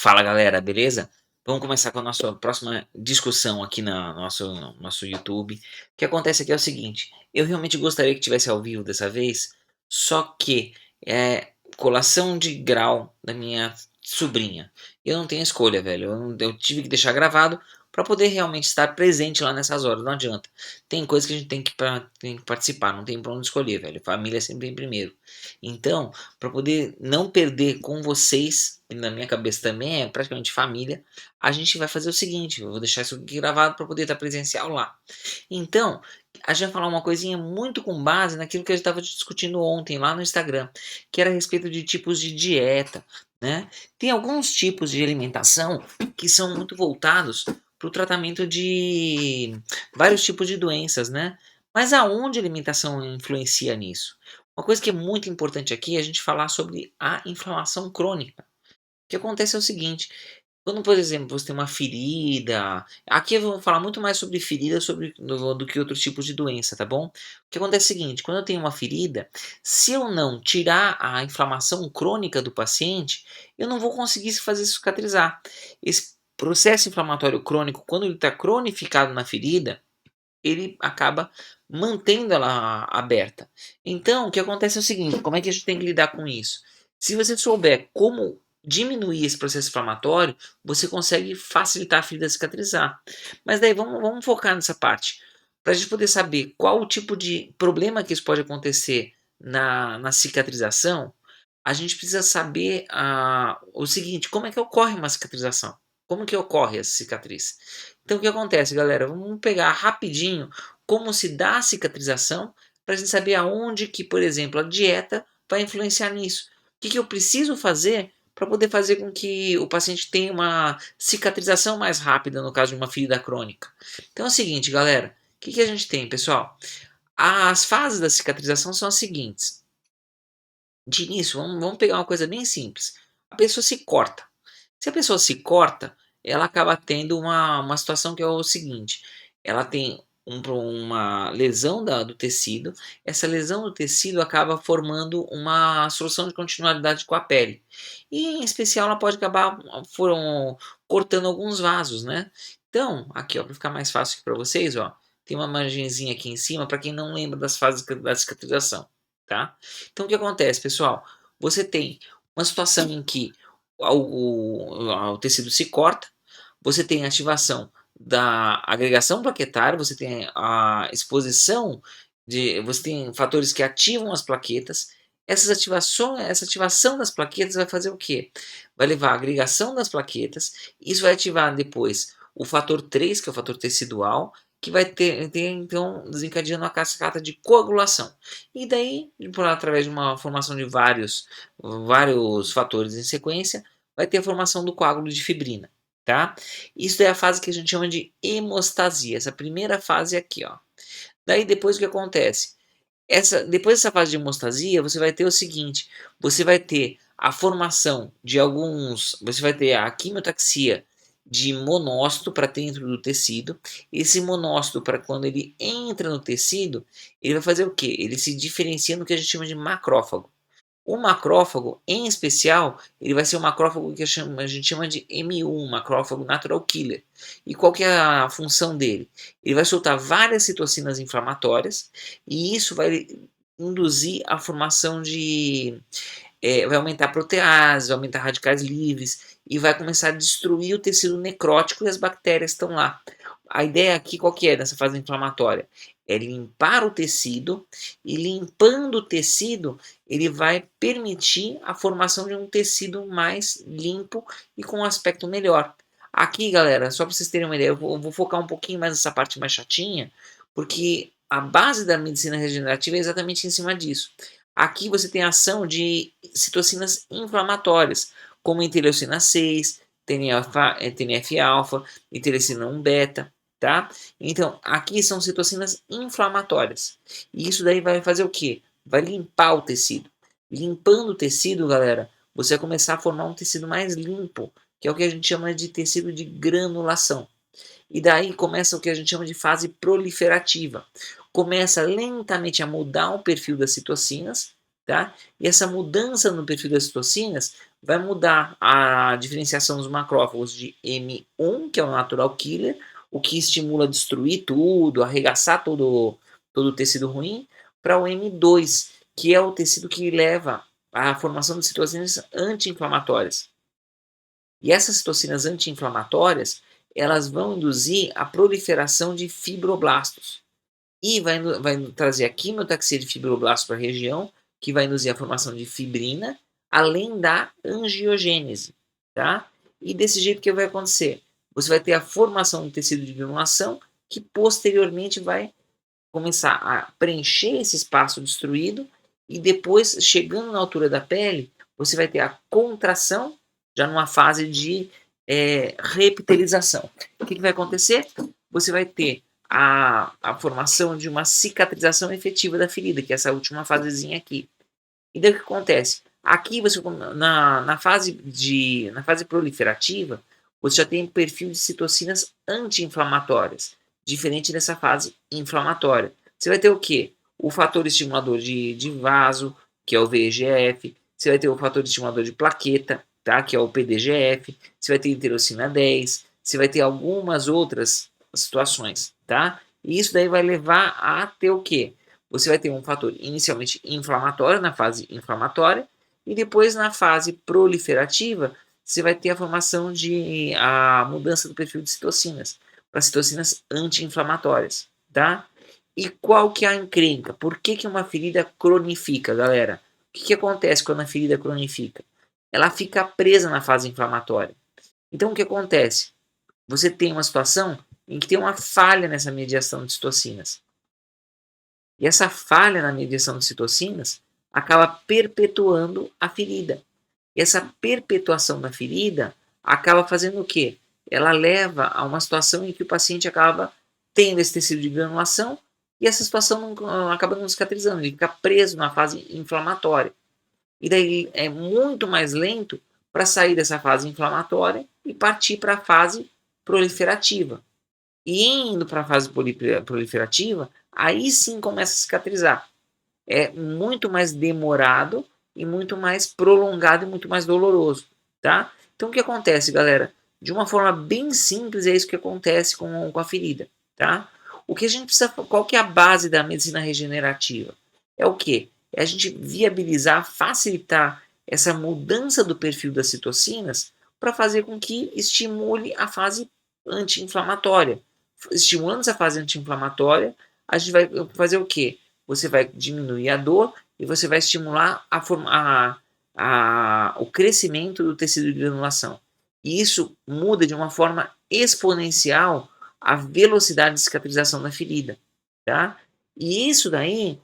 Fala galera, beleza? Vamos começar com a nossa próxima discussão aqui no nosso YouTube. O que acontece aqui é o seguinte: eu realmente gostaria que tivesse ao vivo dessa vez, só que é colação de grau da minha sobrinha. Eu não tenho escolha, velho. Eu tive que deixar gravado para poder realmente estar presente lá nessas horas. Não adianta. Tem coisa que a gente tem que participar, não tem pra onde escolher, velho. Família sempre em primeiro. Então, para poder não perder com vocês, e na minha cabeça também é praticamente família, a gente vai fazer o seguinte, eu vou deixar isso aqui gravado para poder estar presencial lá. Então, a gente vai falar uma coisinha muito com base naquilo que a gente estava discutindo ontem lá no Instagram, que era a respeito de tipos de dieta, né? Tem alguns tipos de alimentação que são muito voltados para o tratamento de vários tipos de doenças, né? Mas aonde a alimentação influencia nisso? Uma coisa que é muito importante aqui é a gente falar sobre a inflamação crônica. O que acontece é o seguinte, quando, por exemplo, você tem uma ferida, aqui eu vou falar muito mais sobre ferida do que outros tipos de doença, tá bom? O que acontece é o seguinte, quando eu tenho uma ferida, se eu não tirar a inflamação crônica do paciente, eu não vou conseguir fazer cicatrizar. Esse processo inflamatório crônico, quando ele está cronificado na ferida, ele acaba mantendo ela aberta. Então, o que acontece é o seguinte: como é que a gente tem que lidar com isso? Se você souber como diminuir esse processo inflamatório, você consegue facilitar a ferida cicatrizar. Mas daí vamos focar nessa parte. Para a gente poder saber qual o tipo de problema que isso pode acontecer na cicatrização, a gente precisa saber o seguinte: como é que ocorre uma cicatrização? Como que ocorre essa cicatriz? Então, o que acontece, galera? Vamos pegar rapidinho como se dá a cicatrização para a gente saber aonde que, por exemplo, a dieta vai influenciar nisso. O que, que eu preciso fazer para poder fazer com que o paciente tenha uma cicatrização mais rápida no caso de uma ferida crônica? Então é o seguinte, galera. O que, que a gente tem, pessoal? As fases da cicatrização são as seguintes. De início, vamos pegar uma coisa bem simples. A pessoa se corta. Se a pessoa se corta, ela acaba tendo uma situação que é o seguinte: ela tem uma lesão do tecido, essa lesão do tecido acaba formando uma solução de continuidade com a pele. E, em especial, ela pode acabar cortando alguns vasos, né? Então, aqui, ó, para ficar mais fácil para vocês, ó, tem uma margenzinha aqui em cima para quem não lembra das fases da cicatrização, tá? Então, o que acontece, pessoal? Você tem uma situação em que o tecido se corta, você tem a ativação da agregação plaquetária, você tem a exposição você tem fatores que ativam as plaquetas. Essa ativação das plaquetas vai fazer o quê? Vai levar à agregação das plaquetas, isso vai ativar depois o fator 3, que é o fator tecidual, que vai ter então desencadeando a cascata de coagulação. E daí, através de uma formação de vários fatores em sequência, vai ter a formação do coágulo de fibrina, tá? Isso é a fase que a gente chama de hemostasia, essa primeira fase aqui, ó. Daí depois o que acontece? Depois dessa fase de hemostasia, você vai ter o seguinte, você vai ter a formação de você vai ter a quimiotaxia de monócito para dentro do tecido. Esse monócito, para quando ele entra no tecido, ele vai fazer o quê? Ele se diferencia no que a gente chama de macrófago. O macrófago, em especial, ele vai ser um macrófago que a gente chama de M1, macrófago natural killer. E qual que é a função dele? Ele vai soltar várias citocinas inflamatórias e isso vai induzir a formação vai aumentar a protease, vai aumentar radicais livres e vai começar a destruir o tecido necrótico e as bactérias estão lá. A ideia aqui qual que é nessa fase inflamatória? É limpar o tecido e limpando o tecido ele vai permitir a formação de um tecido mais limpo e com um aspecto melhor. Aqui, galera, só para vocês terem uma ideia, eu vou focar um pouquinho mais nessa parte mais chatinha, porque a base da medicina regenerativa é exatamente em cima disso. Aqui você tem a ação de citocinas inflamatórias, como interleucina 6, TNF-alfa, interleucina 1 beta, tá? Então, aqui são citocinas inflamatórias. E isso daí vai fazer o quê? Vai limpar o tecido. Limpando o tecido, galera, você vai começar a formar um tecido mais limpo, que é o que a gente chama de tecido de granulação. E daí começa o que a gente chama de fase proliferativa. Começa lentamente a mudar o perfil das citocinas, tá? E essa mudança no perfil das citocinas vai mudar a diferenciação dos macrófagos de M1, que é o natural killer, o que estimula a destruir tudo, arregaçar todo o tecido ruim, para o M2, que é o tecido que leva à formação de citocinas anti-inflamatórias. E essas citocinas anti-inflamatórias, elas vão induzir a proliferação de fibroblastos. E vai trazer a quimiotaxia de fibroblastos para a região, que vai induzir a formação de fibrina, além da angiogênese, tá? E desse jeito que vai acontecer? Você vai ter a formação do tecido de granulação, que posteriormente vai começar a preencher esse espaço destruído, e depois, chegando na altura da pele, você vai ter a contração, já numa fase de repitelização. O que vai acontecer? Você vai ter a formação de uma cicatrização efetiva da ferida, que é essa última fasezinha aqui. E daí o que acontece? Aqui, você, na fase proliferativa, você já tem um perfil de citocinas anti-inflamatórias, diferente dessa fase inflamatória. Você vai ter o quê? O fator estimulador de vaso, que é o VEGF. Você vai ter o fator estimulador de plaqueta, tá? Que é o PDGF. Você vai ter interleucina 10. Você vai ter algumas outras situações, tá? E isso daí vai levar a ter o quê? Você vai ter um fator inicialmente inflamatório, na fase inflamatória, e depois na fase proliferativa, você vai ter a formação de a mudança do perfil de citocinas, para citocinas anti-inflamatórias, tá? E qual que é a encrenca? Por que, que uma ferida cronifica, galera? O que, que acontece quando a ferida cronifica? Ela fica presa na fase inflamatória. Então, o que acontece? Você tem uma situação em que tem uma falha nessa mediação de citocinas. E essa falha na mediação de citocinas acaba perpetuando a ferida. E essa perpetuação da ferida acaba fazendo o quê? Ela leva a uma situação em que o paciente acaba tendo esse tecido de granulação e essa situação acaba não cicatrizando, ele fica preso na fase inflamatória. E daí é muito mais lento para sair dessa fase inflamatória e partir para a fase proliferativa. E indo para a fase proliferativa, aí sim começa a cicatrizar. É muito mais demorado e muito mais prolongado e muito mais doloroso, tá? Então o que acontece, galera? De uma forma bem simples é isso que acontece com a ferida, tá? O que a gente precisa, qual que é a base da medicina regenerativa? É o quê? É a gente viabilizar, facilitar essa mudança do perfil das citocinas para fazer com que estimule a fase anti-inflamatória. Estimulando essa fase anti-inflamatória, a gente vai fazer o quê? Você vai diminuir a dor e você vai estimular o crescimento do tecido de granulação. E isso muda de uma forma exponencial a velocidade de cicatrização da ferida, tá? E isso daí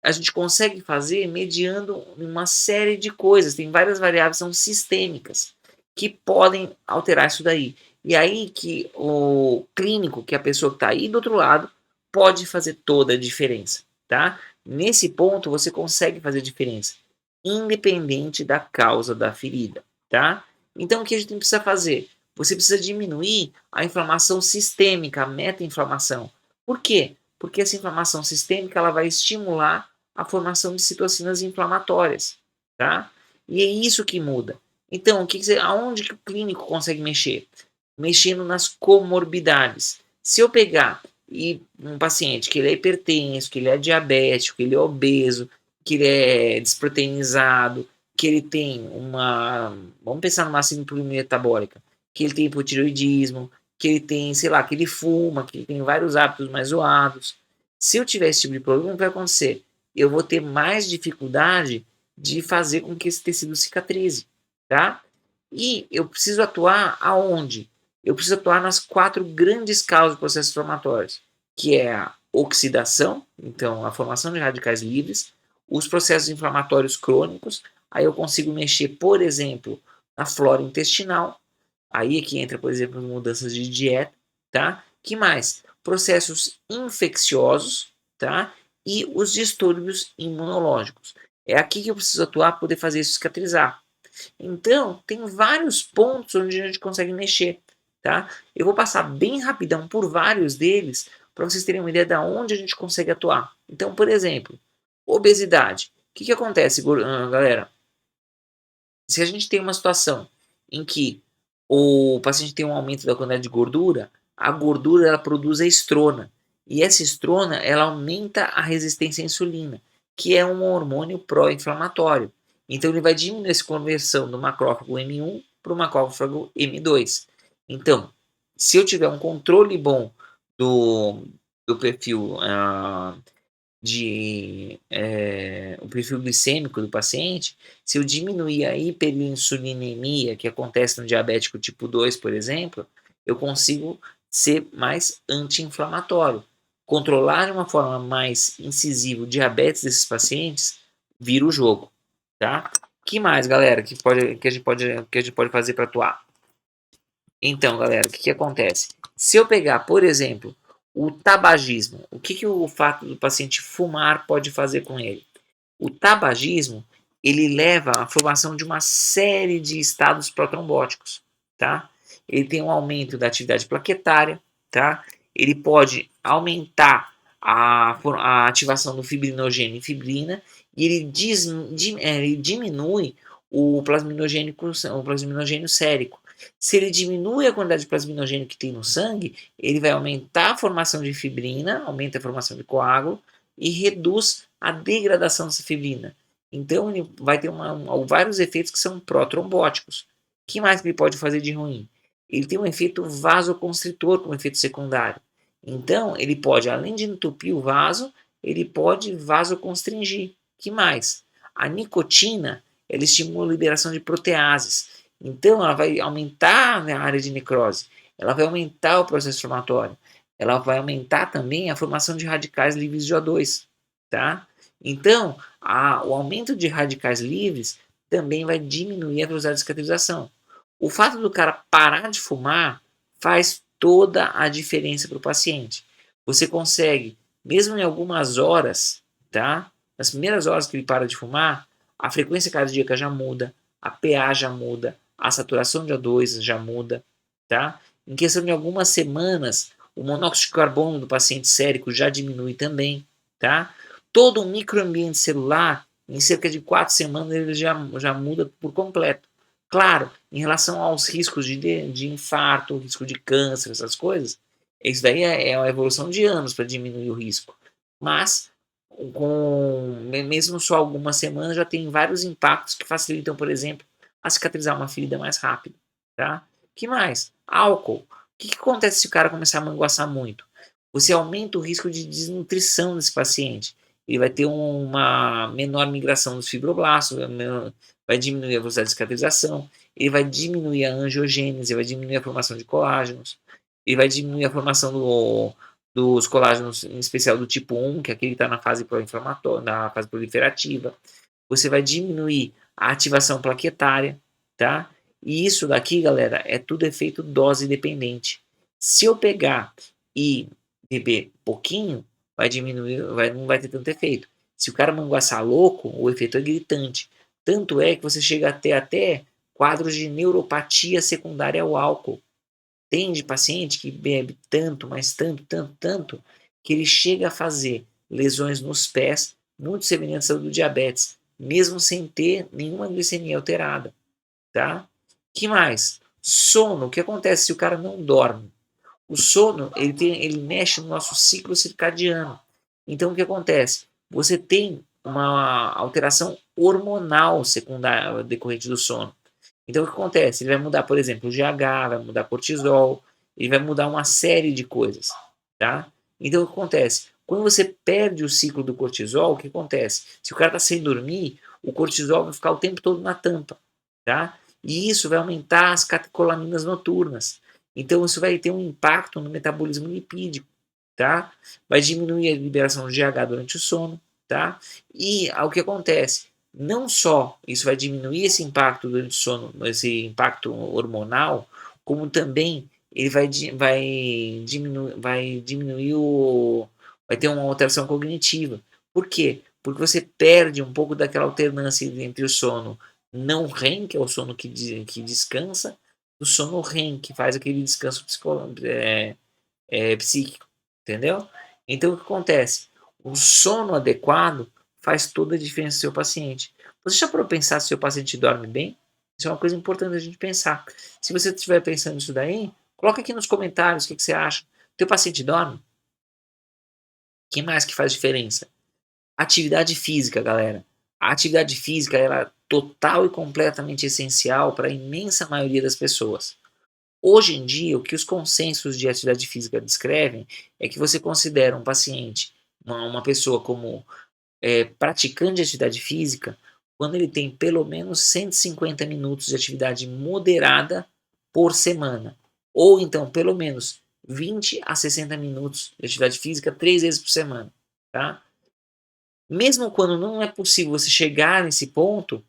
a gente consegue fazer mediando uma série de coisas. Tem várias variáveis, são sistêmicas, que podem alterar isso daí. E aí que o clínico, que é a pessoa que está aí do outro lado, pode fazer toda a diferença, tá? Nesse ponto você consegue fazer diferença, independente da causa da ferida, tá? Então o que a gente precisa fazer? Você precisa diminuir a inflamação sistêmica, a meta-inflamação. Por quê? Porque essa inflamação sistêmica ela vai estimular a formação de citocinas inflamatórias, tá? E é isso que muda. Então, aonde que o clínico consegue mexer? Mexendo nas comorbidades. Se eu pegar um paciente que ele é hipertenso, que ele é diabético, que ele é obeso, que ele é desproteinizado, que ele tem vamos pensar numa síndrome metabólica, que ele tem hipotireoidismo, que ele tem, sei lá, que ele fuma, que ele tem vários hábitos mais zoados. Se eu tiver esse tipo de problema, o que vai acontecer? Eu vou ter mais dificuldade de fazer com que esse tecido cicatrize, tá? E eu preciso atuar aonde? Eu preciso atuar nas 4 grandes causas de processos inflamatórios, que é a oxidação, então a formação de radicais livres, os processos inflamatórios crônicos, aí eu consigo mexer, por exemplo, na flora intestinal, aí é que entra, por exemplo, mudanças de dieta, tá? Que mais? Processos infecciosos, tá? E os distúrbios imunológicos. É aqui que eu preciso atuar para poder fazer isso cicatrizar. Então, tem vários pontos onde a gente consegue mexer, tá? Eu vou passar bem rapidão por vários deles para vocês terem uma ideia de onde a gente consegue atuar. Então, por exemplo, obesidade. Que acontece, galera? Se a gente tem uma situação em que o paciente tem um aumento da quantidade de gordura, a gordura ela produz a estrona. E essa estrona ela aumenta a resistência à insulina, que é um hormônio pró-inflamatório. Então ele vai diminuir essa conversão do macrófago M1 para o macrófago M2. Então, se eu tiver um controle bom do perfil o perfil glicêmico do paciente, se eu diminuir a hiperinsulinemia que acontece no diabético tipo 2, por exemplo, eu consigo ser mais anti-inflamatório. Controlar de uma forma mais incisiva o diabetes desses pacientes vira o jogo, tá? Que mais, galera, que a gente pode fazer para atuar? Então, galera, o que acontece? Se eu pegar, por exemplo, o tabagismo, o que o fato do paciente fumar pode fazer com ele? O tabagismo, ele leva à formação de uma série de estados protrombóticos, tá? Ele tem um aumento da atividade plaquetária, tá? Ele pode aumentar a ativação do fibrinogênio e fibrina e ele diminui o plasminogênio sérico. Se ele diminui a quantidade de plasminogênio que tem no sangue, ele vai aumentar a formação de fibrina, aumenta a formação de coágulo e reduz a degradação dessa fibrina. Então ele vai ter vários efeitos que são protrombóticos. O que mais que ele pode fazer de ruim? Ele tem um efeito vasoconstritor como efeito secundário. Então ele pode, além de entupir o vaso, ele pode vasoconstringir. O que mais? A nicotina ela estimula a liberação de proteases. Então, ela vai aumentar, né, a área de necrose, ela vai aumentar o processo inflamatório, ela vai aumentar também a formação de radicais livres de O2, tá? Então, o aumento de radicais livres também vai diminuir a velocidade de cicatrização. O fato do cara parar de fumar faz toda a diferença para o paciente. Você consegue, mesmo em algumas horas, tá? Nas primeiras horas que ele para de fumar, a frequência cardíaca já muda, a PA já muda, a saturação de O2 já muda, tá? Em questão de algumas semanas, o monóxido de carbono do paciente sérico já diminui também, tá? Todo o microambiente celular, em cerca de 4 semanas, ele já muda por completo. Claro, em relação aos riscos de infarto, risco de câncer, essas coisas, isso daí é uma evolução de anos para diminuir o risco. Mas, mesmo só algumas semanas, já tem vários impactos que facilitam, por exemplo, a cicatrizar uma ferida mais rápido, tá? Que mais? Álcool. O que acontece se o cara começar a manguaçar muito? Você aumenta o risco de desnutrição desse paciente. Ele vai ter uma menor migração dos fibroblastos, vai diminuir a velocidade de cicatrização, ele vai diminuir a angiogênese, vai diminuir a formação de colágenos, ele vai diminuir a formação dos colágenos, em especial do tipo 1, que é aquele que está na fase pró-inflamatória, na fase proliferativa. Você vai diminuir a ativação plaquetária, tá? E isso daqui, galera, é tudo efeito dose dependente. Se eu pegar e beber pouquinho, vai diminuir, não vai ter tanto efeito. Se o cara manguaçar louco, o efeito é gritante. Tanto é que você chega a ter até quadros de neuropatia secundária ao álcool. Tem de paciente que bebe tanto, mas tanto, tanto, tanto, que ele chega a fazer lesões nos pés muito semelhantes ao do diabetes, mesmo sem ter nenhuma glicemia alterada, tá? Que mais? Sono. O que acontece se o cara não dorme? O sono, ele mexe no nosso ciclo circadiano. Então, o que acontece? Você tem uma alteração hormonal secundária decorrente do sono. Então, o que acontece? Ele vai mudar, por exemplo, o GH, vai mudar cortisol, ele vai mudar uma série de coisas, tá? Então, o que acontece? Quando você perde o ciclo do cortisol, o que acontece? Se o cara está sem dormir, o cortisol vai ficar o tempo todo na tampa, tá? E isso vai aumentar as catecolaminas noturnas. Então, isso vai ter um impacto no metabolismo lipídico, tá? Vai diminuir a liberação de GH durante o sono, tá? E o que acontece? Não só isso vai diminuir esse impacto durante o sono, esse impacto hormonal, como também ele vai diminuir vai ter uma alteração cognitiva. Por quê? Porque você perde um pouco daquela alternância entre o sono não REM, que é o sono que descansa, o sono REM, que faz aquele descanso psíquico, entendeu? Então o que acontece? O sono adequado faz toda a diferença no seu paciente. Você já parou pra pensar se o seu paciente dorme bem? Isso é uma coisa importante a gente pensar. Se você estiver pensando nisso daí, coloca aqui nos comentários o que você acha. Teu paciente dorme? O que mais que faz diferença? Atividade física, galera. A atividade física ela é total e completamente essencial para a imensa maioria das pessoas. Hoje em dia, o que os consensos de atividade física descrevem é que você considera um paciente, uma pessoa como praticante de atividade física, quando ele tem pelo menos 150 minutos de atividade moderada por semana. Ou então, pelo menos 20 a 60 minutos de atividade física 3 vezes por semana. Tá? Mesmo quando não é possível você chegar nesse ponto,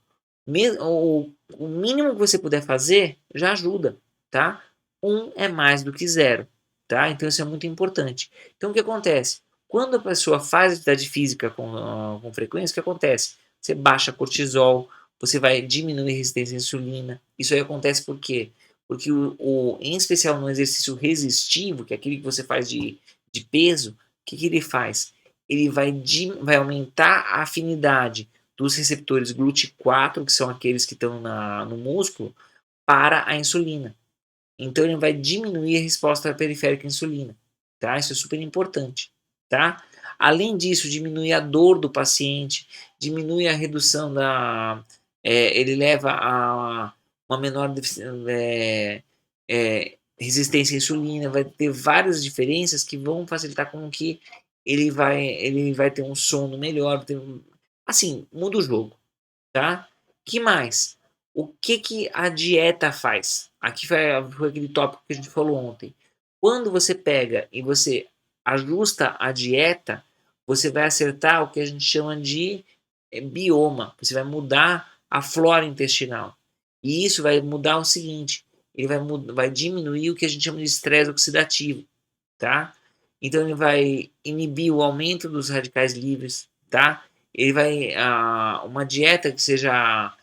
o mínimo que você puder fazer já ajuda, tá? Um é mais do que zero, tá? Então isso é muito importante. Então o que acontece? Quando a pessoa faz atividade física com frequência, o que acontece? Você baixa cortisol, você vai diminuir a resistência à insulina. Isso aí acontece por quê? Porque em especial no exercício resistivo, que é aquele que você faz de peso, o que ele faz? Ele vai aumentar a afinidade dos receptores GLUT4, que são aqueles que estão no músculo, para a insulina. Então ele vai diminuir a resposta periférica à insulina, tá? Isso é super importante, tá? Além disso, diminui a dor do paciente, diminui a redução ele leva a uma menor resistência à insulina, vai ter várias diferenças que vão facilitar com que ele vai ter um sono melhor, assim, muda o jogo, tá? Que mais? O que que a dieta faz? Aqui foi aquele tópico que a gente falou ontem. Quando você pega e você ajusta a dieta, você vai acertar o que a gente chama de bioma. Você vai mudar a flora intestinal. E isso vai mudar o seguinte: ele vai diminuir o que a gente chama de estresse oxidativo, tá? Então ele vai inibir o aumento dos radicais livres, tá? Ele vai uma dieta que seja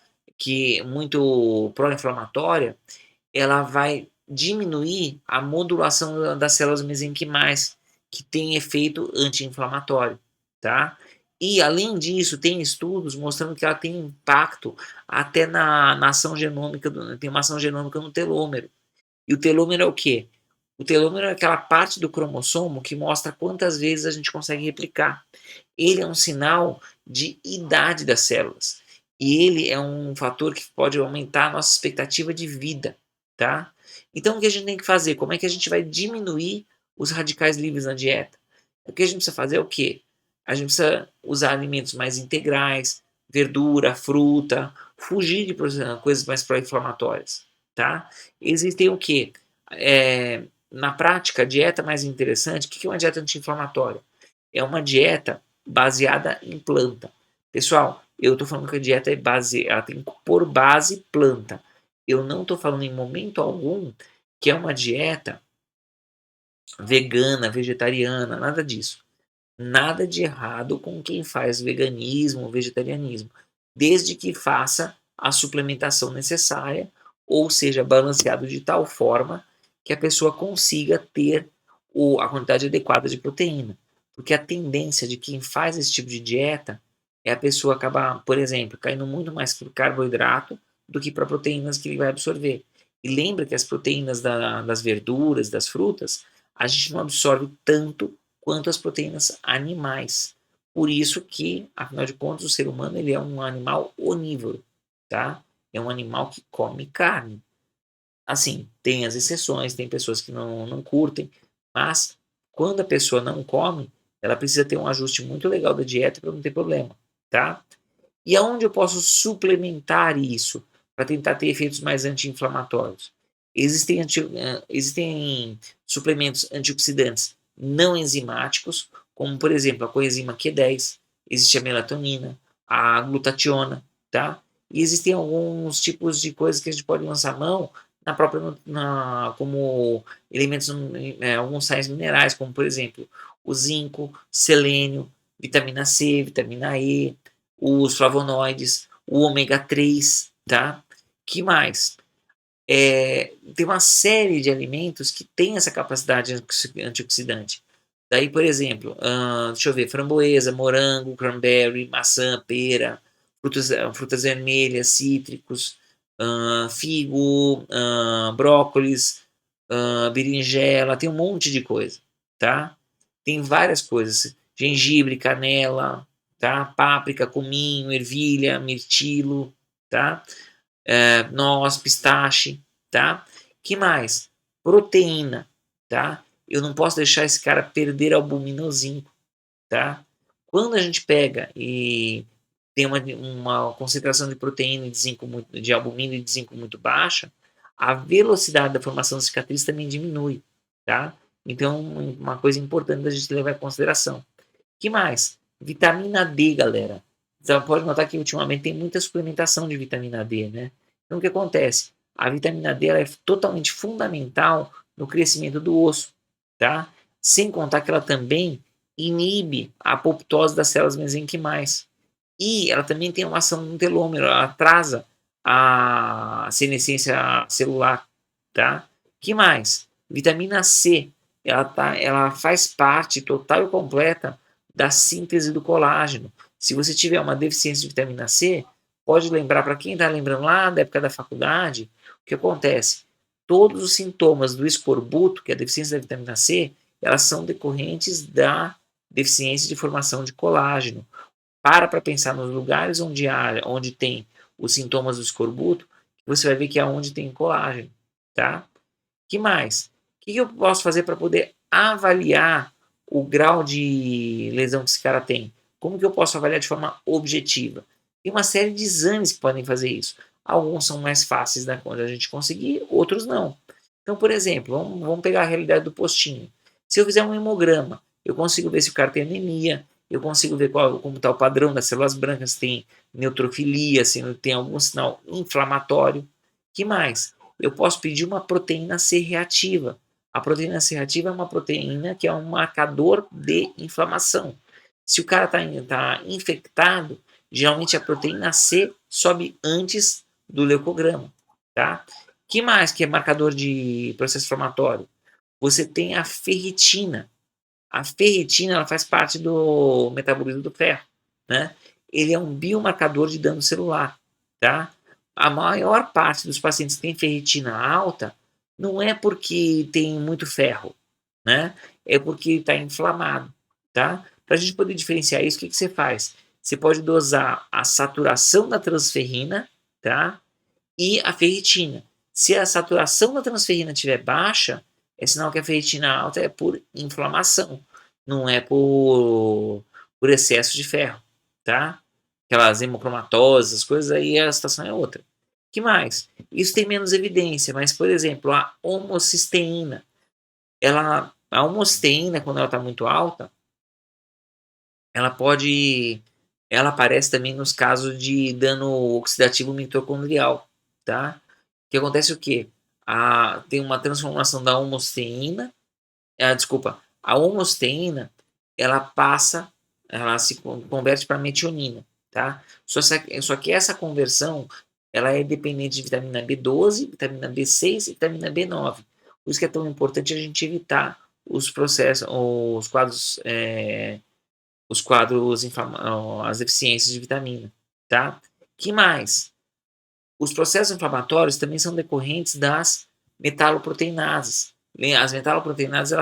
muito pró-inflamatória, ela vai diminuir a modulação das células mesenquimais, que tem efeito anti-inflamatório, tá? E além disso, tem estudos mostrando que ela tem impacto até na ação genômica, tem uma ação genômica no telômero. E o telômero é o quê? O telômero é aquela parte do cromossomo que mostra quantas vezes a gente consegue replicar. Ele é um sinal de idade das células. E ele é um fator que pode aumentar a nossa expectativa de vida, tá? Então o que a gente tem que fazer? Como é que a gente vai diminuir os radicais livres na dieta? O que a gente precisa fazer é o quê? A gente precisa usar alimentos mais integrais, verdura, fruta, fugir de coisas mais pró-inflamatórias, tá? Existem o quê? Na prática, a dieta mais interessante, o que é uma dieta anti-inflamatória? É uma dieta baseada em planta. Pessoal, eu estou falando que a dieta ela tem por base planta. Eu não estou falando em momento algum que é uma dieta vegana, vegetariana, nada disso. Nada de errado com quem faz veganismo ou vegetarianismo, desde que faça a suplementação necessária ou seja balanceado de tal forma que a pessoa consiga ter a quantidade adequada de proteína. Porque a tendência de quem faz esse tipo de dieta é a pessoa acabar, por exemplo, caindo muito mais para o carboidrato do que para proteínas que ele vai absorver. E lembra que as proteínas das verduras, das frutas, a gente não absorve tanto quanto as proteínas animais. Por isso que, afinal de contas, o ser humano ele é um animal onívoro, tá? É um animal que come carne. Assim, tem as exceções, tem pessoas que não curtem, mas quando a pessoa não come, ela precisa ter um ajuste muito legal da dieta para não ter problema, tá? E aonde eu posso suplementar isso para tentar ter efeitos mais anti-inflamatórios? Existem suplementos antioxidantes não enzimáticos, como por exemplo a coenzima Q10, existe a melatonina, a glutationa, tá? E existem alguns tipos de coisas que a gente pode lançar mão na própria como elementos, alguns sais minerais, como por exemplo o zinco, selênio, vitamina C, vitamina E, os flavonoides, o ômega 3, tá? Que mais? Tem uma série de alimentos que tem essa capacidade antioxidante. Daí, por exemplo, deixa eu ver, framboesa, morango, cranberry, maçã, pera, frutas vermelhas, cítricos, figo, brócolis, berinjela, tem um monte de coisa, tá? Tem várias coisas, gengibre, canela, tá? Páprica, cominho, ervilha, mirtilo, tá? Noz, pistache, tá? Que mais? Proteína, tá? Eu não posso deixar esse cara perder albumina ou zinco, tá? Quando a gente pega e tem uma concentração de proteína e de zinco de albumina e de zinco muito baixa, a velocidade da formação da cicatriz também diminui, tá? Então, uma coisa importante da gente levar em consideração. Que mais? Vitamina D, galera. Você pode notar que ultimamente tem muita suplementação de vitamina D, né? Então o que acontece? A vitamina D ela é totalmente fundamental no crescimento do osso, tá? Sem contar que ela também inibe a apoptose das células mesenquimais. E ela também tem uma ação no telômero, ela atrasa a senescência celular, tá? Que mais? Vitamina C, ela faz parte total e completa da síntese do colágeno. Se você tiver uma deficiência de vitamina C, pode lembrar, para quem está lembrando lá da época da faculdade, o que acontece? Todos os sintomas do escorbuto, que é a deficiência da vitamina C, elas são decorrentes da deficiência de formação de colágeno. Para pensar nos lugares onde tem os sintomas do escorbuto, você vai ver que é onde tem colágeno, tá? Que mais? O que eu posso fazer para poder avaliar o grau de lesão que esse cara tem? Como que eu posso avaliar de forma objetiva? Tem uma série de exames que podem fazer isso. Alguns são mais fáceis da gente conseguir, outros não. Então, por exemplo, vamos pegar a realidade do postinho. Se eu fizer um hemograma, eu consigo ver se o cara tem anemia, eu consigo ver como está o padrão das células brancas, se tem neutrofilia, se tem algum sinal inflamatório. Que mais? Eu posso pedir uma proteína C reativa. A proteína C reativa é uma proteína que é um marcador de inflamação. Se o cara tá infectado, geralmente a proteína C sobe antes do leucograma, tá? Que mais que é marcador de processo inflamatório? Você tem a ferritina. A ferritina ela faz parte do metabolismo do ferro, né? Ele é um biomarcador de dano celular, tá? A maior parte dos pacientes que tem ferritina alta não é porque tem muito ferro, né? É porque está inflamado, tá? Para a gente poder diferenciar isso, o que, que você faz? Você pode dosar a saturação da transferrina, tá? E a ferritina. Se a saturação da transferrina estiver baixa, é sinal que a ferritina alta é por inflamação, não é por excesso de ferro, tá? Aquelas hemocromatoses, as coisas aí, a situação é outra. Que mais? Isso tem menos evidência, mas, por exemplo, a homocisteína. A homocisteína, quando ela está muito alta, ela pode. Ela aparece também nos casos de dano oxidativo mitocondrial, tá? Que acontece o quê? Tem uma transformação da homocisteína, desculpa, a homocisteína, ela se converte para metionina, tá? Só que essa conversão, ela é dependente de vitamina B12, vitamina B6 e vitamina B9. Por isso que é tão importante a gente evitar os processos, os quadros, as deficiências de vitamina, tá? Que mais? Os processos inflamatórios também são decorrentes das metaloproteinases. As metaloproteinases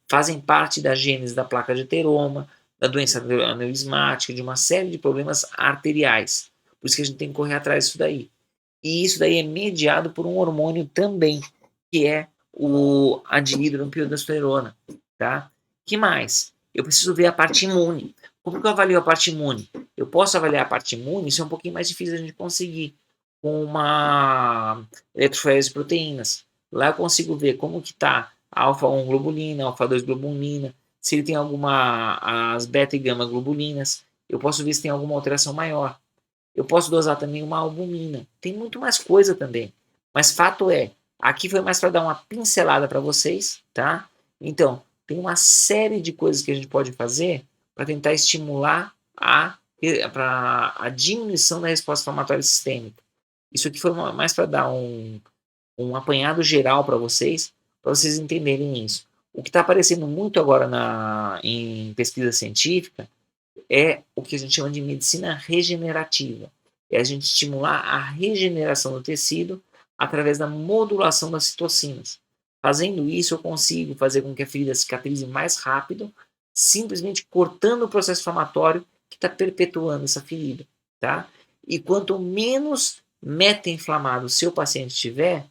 fazem parte da gênese da placa de ateroma, da doença aneurismática, de uma série de problemas arteriais. Por isso que a gente tem que correr atrás disso daí. E isso daí é mediado por um hormônio também, que é a dihidropirotesterona, tá? Que mais? Eu preciso ver a parte imune. Como que eu avalio a parte imune? Eu posso avaliar a parte imune, isso é um pouquinho mais difícil a gente conseguir com uma eletroforese de proteínas. Lá eu consigo ver como que está a alfa-1 globulina, alfa-2 globulina, se ele tem as beta e gama globulinas. Eu posso ver se tem alguma alteração maior. Eu posso dosar também uma albumina. Tem muito mais coisa também. Mas fato é, aqui foi mais para dar uma pincelada para vocês, tá? Então, tem uma série de coisas que a gente pode fazer para tentar estimular a diminuição da resposta inflamatória sistêmica. Isso aqui foi mais para dar um apanhado geral para vocês entenderem isso. O que está aparecendo muito agora em pesquisa científica é o que a gente chama de medicina regenerativa. É a gente estimular a regeneração do tecido através da modulação das citocinas. Fazendo isso, eu consigo fazer com que a ferida cicatrize mais rápido, simplesmente cortando o processo inflamatório que está perpetuando essa ferida, tá? E quanto menos meta-inflamado o seu paciente tiver,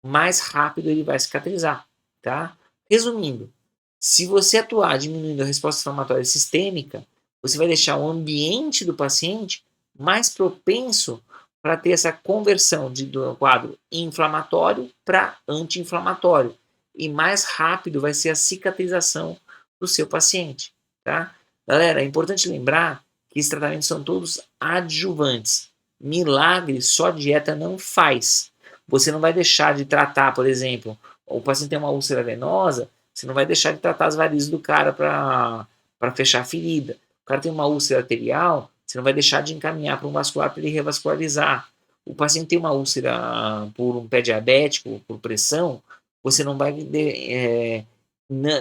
mais rápido ele vai cicatrizar, tá? Resumindo, se você atuar diminuindo a resposta inflamatória sistêmica, você vai deixar o ambiente do paciente mais propenso para ter essa conversão do quadro inflamatório para anti-inflamatório. E mais rápido vai ser a cicatrização do seu paciente, tá? Galera, é importante lembrar que esses tratamentos são todos adjuvantes. Milagre só dieta não faz. Você não vai deixar de tratar, por exemplo, o paciente tem uma úlcera venosa, você não vai deixar de tratar as varizes do cara para fechar a ferida. O cara tem uma úlcera arterial, você não vai deixar de encaminhar para um vascular para ele revascularizar. O paciente tem uma úlcera por um pé diabético, por pressão, você não vai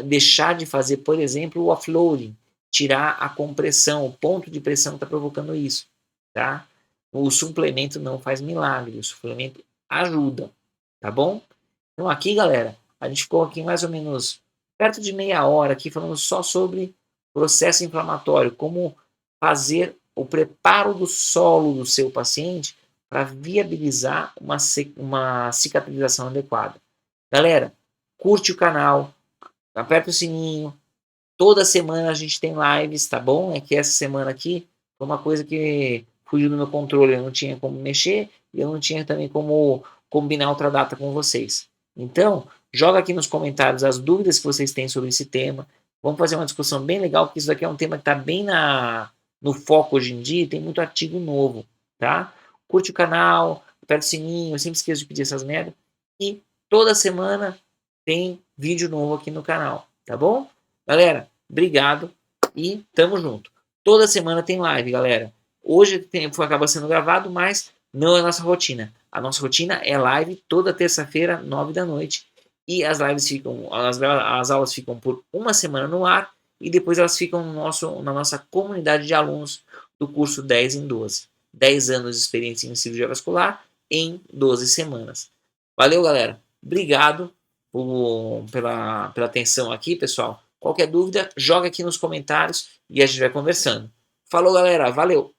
deixar de fazer, por exemplo, o offloading, tirar a compressão, o ponto de pressão está provocando isso, tá? O suplemento não faz milagre, o suplemento ajuda, tá bom? Então aqui, galera, a gente ficou aqui mais ou menos perto de meia hora aqui falando só sobre processo inflamatório, como fazer o preparo do solo do seu paciente para viabilizar uma cicatrização adequada. Galera, curte o canal, aperta o sininho, toda semana a gente tem lives, tá bom? É que essa semana aqui foi uma coisa que fugiu do meu controle, eu não tinha como mexer e eu não tinha também como combinar outra data com vocês. Então, joga aqui nos comentários as dúvidas que vocês têm sobre esse tema. Vamos fazer uma discussão bem legal, porque isso daqui é um tema que está bem no foco hoje em dia e tem muito artigo novo, tá? Curte o canal, aperta o sininho, eu sempre esqueço de pedir essas merdas. E toda semana tem vídeo novo aqui no canal, tá bom? Galera, obrigado e tamo junto. Toda semana tem live, galera. Hoje acaba sendo gravado, mas não é a nossa rotina. A nossa rotina é live toda terça-feira, 9 da noite. E as lives ficam, as aulas ficam por uma semana no ar e depois elas ficam na nossa comunidade de alunos do curso 10 em 12. 10 anos de experiência em cirurgia vascular em 12 semanas. Valeu, galera. Obrigado pela atenção aqui, pessoal. Qualquer dúvida, joga aqui nos comentários e a gente vai conversando. Falou, galera. Valeu!